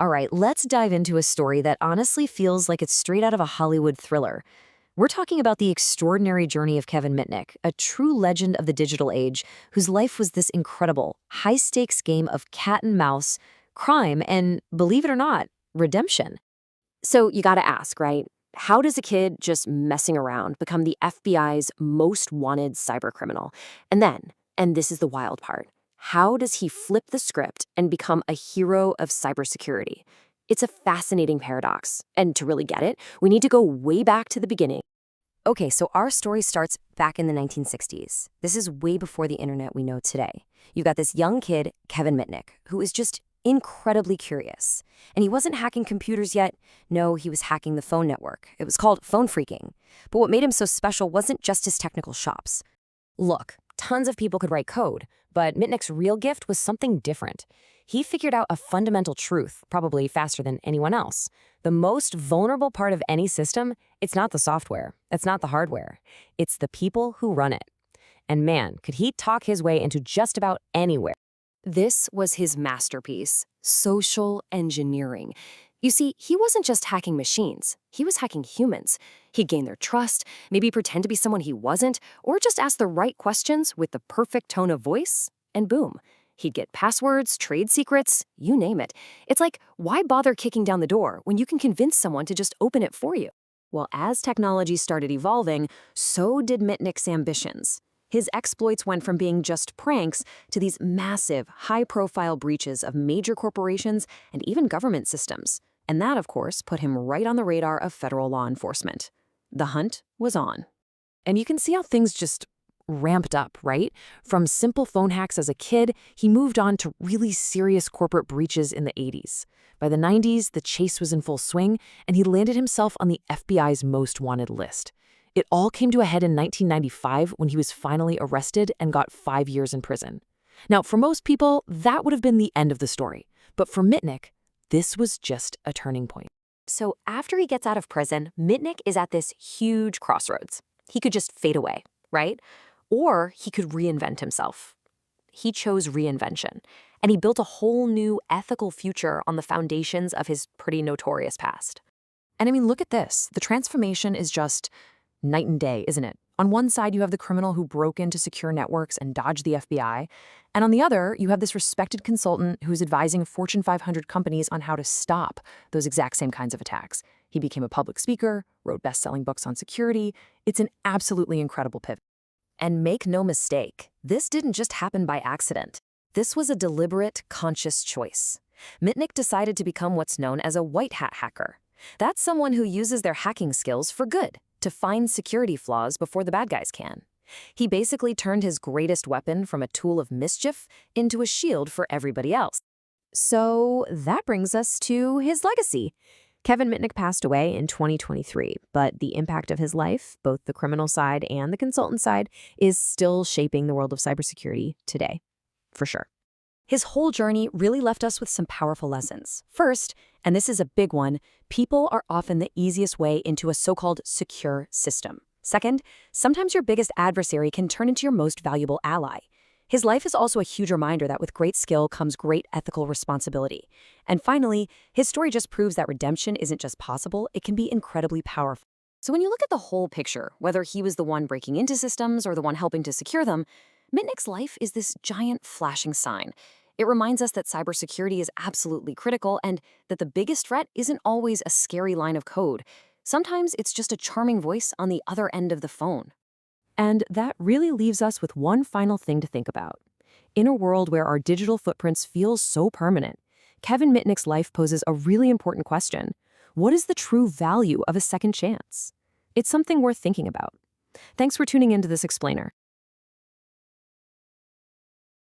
All right, let's dive into a story that honestly feels like it's straight out of a Hollywood thriller. We're talking about the extraordinary journey of Kevin Mitnick, a true legend of the digital age whose life was this incredible, high stakes game of cat and mouse, crime, and believe it or not, redemption. So you gotta ask, right? How does a kid just messing around become the FBI's most wanted cybercriminal? And then, and this is the wild part, how does he flip the script and become a hero of cybersecurity? It's a fascinating paradox. And to really get it, we need to go way back to the beginning. Okay, so our story starts back in the 1960s. This is way before the internet we know today. You've got this young kid, Kevin Mitnick, who is just incredibly curious. And he wasn't hacking computers yet. No, he was hacking the phone network. It was called phone phreaking. But what made him so special wasn't just his technical chops. Look, tons of people could write code, but Mitnick's real gift was something different. He figured out a fundamental truth, probably faster than anyone else. The most vulnerable part of any system, it's not the software, it's not the hardware, it's the people who run it. And man, could he talk his way into just about anywhere. This was his masterpiece, social engineering. You see, he wasn't just hacking machines, he was hacking humans. He'd gain their trust, maybe pretend to be someone he wasn't, or just ask the right questions with the perfect tone of voice, and boom. He'd get passwords, trade secrets, you name it. It's like, why bother kicking down the door when you can convince someone to just open it for you? Well, as technology started evolving, so did Mitnick's ambitions. His exploits went from being just pranks to these massive, high-profile breaches of major corporations and even government systems. And that, of course, put him right on the radar of federal law enforcement. The hunt was on. And you can see how things just ramped up, right? From simple phone hacks as a kid, he moved on to really serious corporate breaches in the 80s. By the 90s, the chase was in full swing, and he landed himself on the FBI's most wanted list. It all came to a head in 1995 when he was finally arrested and got 5 years in prison. Now, for most people, that would have been the end of the story. But for Mitnick, this was just a turning point. So after he gets out of prison, Mitnick is at this huge crossroads. He could just fade away, right? Or he could reinvent himself. He chose reinvention, and he built a whole new ethical future on the foundations of his pretty notorious past. And I mean, look at this. The transformation is just night and day, isn't it? On one side, you have the criminal who broke into secure networks and dodged the FBI. And on the other, you have this respected consultant who's advising Fortune 500 companies on how to stop those exact same kinds of attacks. He became a public speaker, wrote best-selling books on security. It's an absolutely incredible pivot. And make no mistake, this didn't just happen by accident. This was a deliberate, conscious choice. Mitnick decided to become what's known as a white hat hacker. That's someone who uses their hacking skills for good, to find security flaws before the bad guys can. He basically turned his greatest weapon from a tool of mischief into a shield for everybody else. So that brings us to his legacy. Kevin Mitnick passed away in 2023, but the impact of his life, both the criminal side and the consultant side, is still shaping the world of cybersecurity today, for sure. His whole journey really left us with some powerful lessons. First, and this is a big one, people are often the easiest way into a so-called secure system. Second, sometimes your biggest adversary can turn into your most valuable ally. His life is also a huge reminder that with great skill comes great ethical responsibility. And finally, his story just proves that redemption isn't just possible, it can be incredibly powerful. So when you look at the whole picture, whether he was the one breaking into systems or the one helping to secure them, Mitnick's life is this giant flashing sign. It reminds us that cybersecurity is absolutely critical and that the biggest threat isn't always a scary line of code. Sometimes it's just a charming voice on the other end of the phone. And that really leaves us with one final thing to think about. In a world where our digital footprints feel so permanent, Kevin Mitnick's life poses a really important question. What is the true value of a second chance? It's something worth thinking about. Thanks for tuning into this explainer.